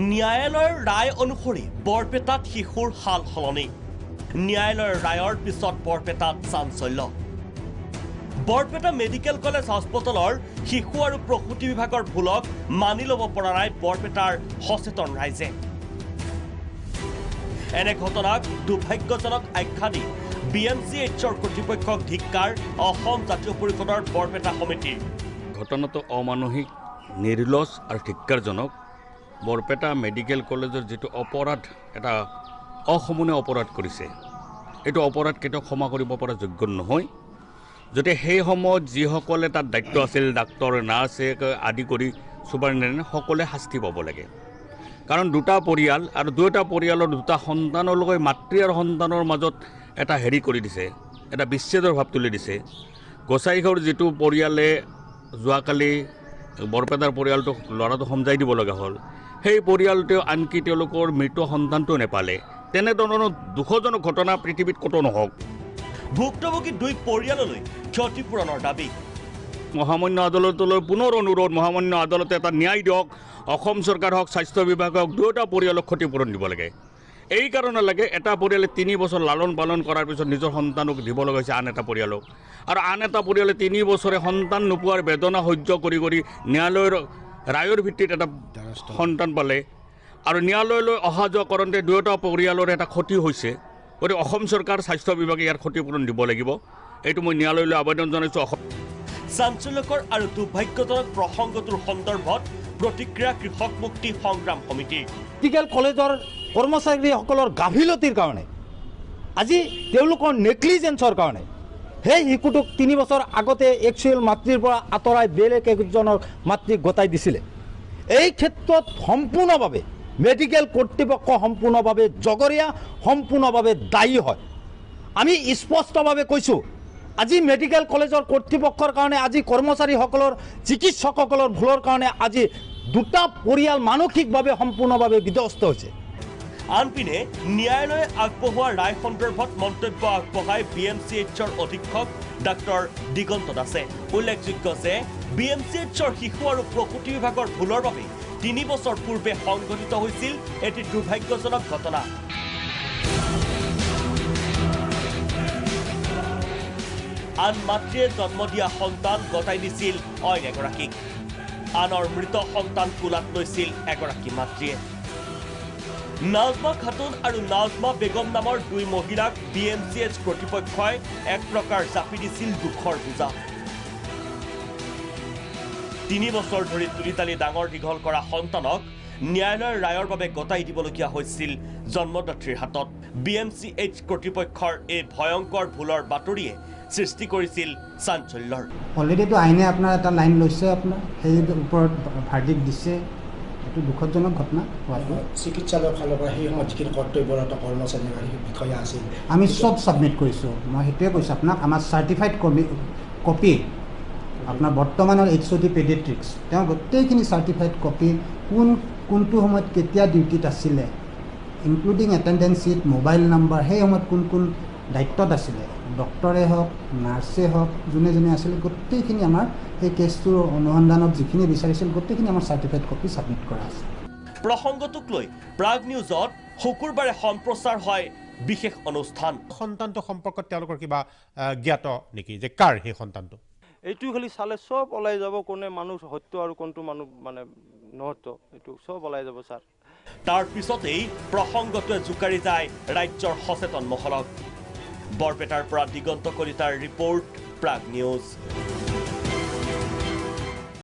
ন্যায়ালয়ৰ ৰায় অনুসৰি বৰপেটাত শিশুৰ হাল সলনি ন্যায়ালয়ৰ ৰায়ৰ পিছত বৰপেটাত চাঞ্চল্য বৰপেটা মেডিকেল কলেজ হাস্পতালৰ শিশু আৰু প্ৰসূতি বিভাগৰ ভুলক মানি ল'ব পৰা নাই বৰপেটাৰ সচেতন ৰাইজে এনে ঘটনাক দুৰ্ভাগ্যজনক আখ্যা দি BMCHৰ কৰ্তৃপক্ষক ধিক্কাৰ অসম জাতীয় পৰিষদৰ বৰপেটা সমিতিৰ ঘটনাটো অমানসিক নিৰ্লজ আৰু ধিক্কাৰজনক বৰপেটা মেডিকেল কলেজৰ যেটো অপৰাধ এটা অসমনীয় অপৰাধ কৰিছে এটো অপৰাধ কেতিয়াও ক্ষমা কৰিব পৰা যোগ্য নহয় যদি সেই সময়ত যিসকলে তাত দায়িত্ব আছিল ডাক্তৰ নাৰ্ছ আদি কৰি সুপাৰিনটেণ্ডেণ্ট সকলে শাস্তি পাব লাগে কাৰণ দুটা পৰিয়াল আৰু দুটা পৰিয়ালৰ দুটা সন্তানলৈ মাতৃ আৰু সন্তানৰ মাজত এটা হেৰি কৰি দিছে এটা বিচ্ছেদৰ ভাৱ তুলি দিছে গোসাইঘৰ যেটো পৰিয়ালে যোৱাকালি বৰপেটাৰ পৰিয়ালটোক লৰাটো সমজাই দিব লগা হ'ল সেই পৰিয়ালটো আনকি তেওঁলোকৰ মৃত সন্তানটো নেপালে তেনেধৰণৰ দুখজনক ঘটনা পৃথিৱীত কতো নহওক ভুক্তভোগী দুই পৰিয়াললৈ ক্ষতিপূৰণৰ দাবী মহামান্য আদালতলৈ পুনৰ অনুৰোধ মহামান্য আদালতে এটা ন্যায় দিয়ক অসম চৰকাৰ হওক স্বাস্থ্য বিভাগক দুটা পৰিয়ালক ক্ষতিপূৰণ দিব লাগে এই কাৰণে লাগে এটা পৰিয়ালে 3 বছৰ লালন পালন কৰাৰ পিছত নিজৰ সন্তানক দিব লগা হৈছে আন এটা পৰিয়ালক আৰু আন এটা পৰিয়ালে 3 বছৰে সন্তান নোপোৱাৰ বেদনা সহ্য কৰি ন্যায়ালয়ৰ ৰায়ৰ ভিত্তিত এটা সন্তান পালে আৰু ন্যায়ালয়লৈ অহা যোৱা কৰোঁতে দুটা পৰিয়ালৰ এটা ক্ষতি হৈছে গতিকে অসম চৰকাৰ স্বাস্থ্য বিভাগে ইয়াৰ ক্ষতিপূৰণ দিব লাগিব এইটো মই ন্যায়ালয়লৈ আবেদন জনাইছোঁ চাঞ্চল্যকৰ আৰু দুৰ্ভাগ্যজনক প্ৰসংগটোৰ সন্দৰ্ভত প্ৰতিক্ৰিয়া কৃষক মুক্তি সংগ্ৰাম সমিতি মেডিকেল কলেজৰ কৰ্মচাৰীসকলৰ গাফিলতিৰ কাৰণে আজি তেওঁলোকৰ নেগলিজেন্সৰ কাৰণে সেই শিশুটোক 3 বছৰ আগতে একচুৱেল মাতৃৰ পৰা আঁতৰাই বেলেগ একজনৰ মাতৃক গতাই দিছিলে এই ক্ষেত্ৰত সম্পূৰ্ণভাৱে মেডিকেল কৰ্তৃপক্ষ সম্পূৰ্ণভাৱে জগৰীয়া সম্পূৰ্ণভাৱে দায়ী হয় আমি স্পষ্টভাৱে কৈছোঁ আজি মেডিকেল কলেজৰ কৰ্তৃপক্ষৰ কাৰণে আজি কৰ্মচাৰীসকলৰ চিকিৎসকসকলৰ ভুলৰ কাৰণে আজি দুটা পৰিয়াল মানসিকভাৱে সম্পূৰ্ণভাৱে বিধ্বস্ত হৈছে আনপিনে ন্যায়ালয়ে আগবঢ়োৱা ৰায় সন্দৰ্ভত মন্তব্য আগবঢ়াই BMCHৰ অধীক্ষক ডাক্তৰ দিগন্ত দাসে উল্লেখযোগ্য যে BMCHৰ শিশু আৰু প্ৰসূতি বিভাগৰ ভুলৰ বাবে 3 বছৰ পূৰ্বে সংঘটিত হৈছিল এটি দুৰ্ভাগ্যজনক ঘটনা আন মাতৃয়ে জন্ম দিয়া সন্তান গতাই দিছিল অইন এগৰাকীক আনৰ মৃত সন্তান কোলাত লৈছিল এগৰাকী মাতৃয়ে নাজমা খাতুন আৰু নাজমা বেগম নামৰ দুই মহিলাক BMCH কৰ্তৃপক্ষই এক প্ৰকাৰ জাপি দিছিল দুখৰ বোজা 3 বছৰ ধৰি তুলিতালি ডাঙৰ দীঘল কৰা সন্তানক ন্যায়ালয়ৰ ৰায়ৰ বাবে গতাই দিবলগীয়া হৈছিল জন্মদাত্ৰীৰ হাতত BMCH কৰ্তৃপক্ষৰ এই ভয়ংকৰ ভুলৰ বাতৰিয়ে সৃষ্টি কৰিছিল চাঞ্চল্যৰ অলৰেডিটো আইনে আপোনাৰ এটা লাইন লৈছে আপোনাৰ সেই ওপৰত ভাৰ্ডিক্ট দিছে এইটো দুখজনক ঘটনা হোৱাটো চিকিৎসালয়ৰ ফালৰ পৰা সেই সময়ত যিখিনি কৰ্তব্যৰত কৰ্মচাৰী বিষয়া আছিল আমি চব ছাবমিট কৰিছোঁ মই সেইটোৱে কৈছোঁ আপোনাক আমাৰ চাৰ্টিফাইড কপি আপোনাৰ বৰ্তমানৰ HOD পেডিয়াট্ৰিক্স তেওঁ গোটেইখিনি চাৰ্টিফাইড কপি কোনটো সময়ত কেতিয়া ডিউটিত আছিলে including attendance sheet mobile number সেই সময়ত কোন দায়িত্বত আছিলে ডক্টৰে হওক নাৰ্ছে হওক যোনে আছিলে গোটেইখিনি আমাৰ সেই কেছটোৰ অনুসন্ধানত যিখিনি বিচাৰিছিল গোটেইখিনি আমাৰ চাৰ্টিফাইড কপি ছাবমিট কৰা আছে প্ৰসংগটোক লৈ প্ৰাগ নিউজত শুকুৰবাৰে সম্প্ৰচাৰ হয় বিশেষ অনুষ্ঠান সন্তানটো সম্পৰ্কত তেওঁলোকৰ কিবা জ্ঞাত নেকি যে কাৰ সেই সন্তানটো এইটো খালি চালে সব ওলাই যাব কোনে মানুহ সত্য আৰু কোনটো মানুহ মানে নহত্য এইটো সব ওলাই যাব ছাৰ তাৰ পিছতেই প্ৰসংগটোৱে জোকাৰি যায় ৰাজ্যৰ সচেতন মহলক বৰপেটাৰ পৰা দিগন্ত কলিতাৰ ৰিপৰ্ট প্ৰাগ নিউজ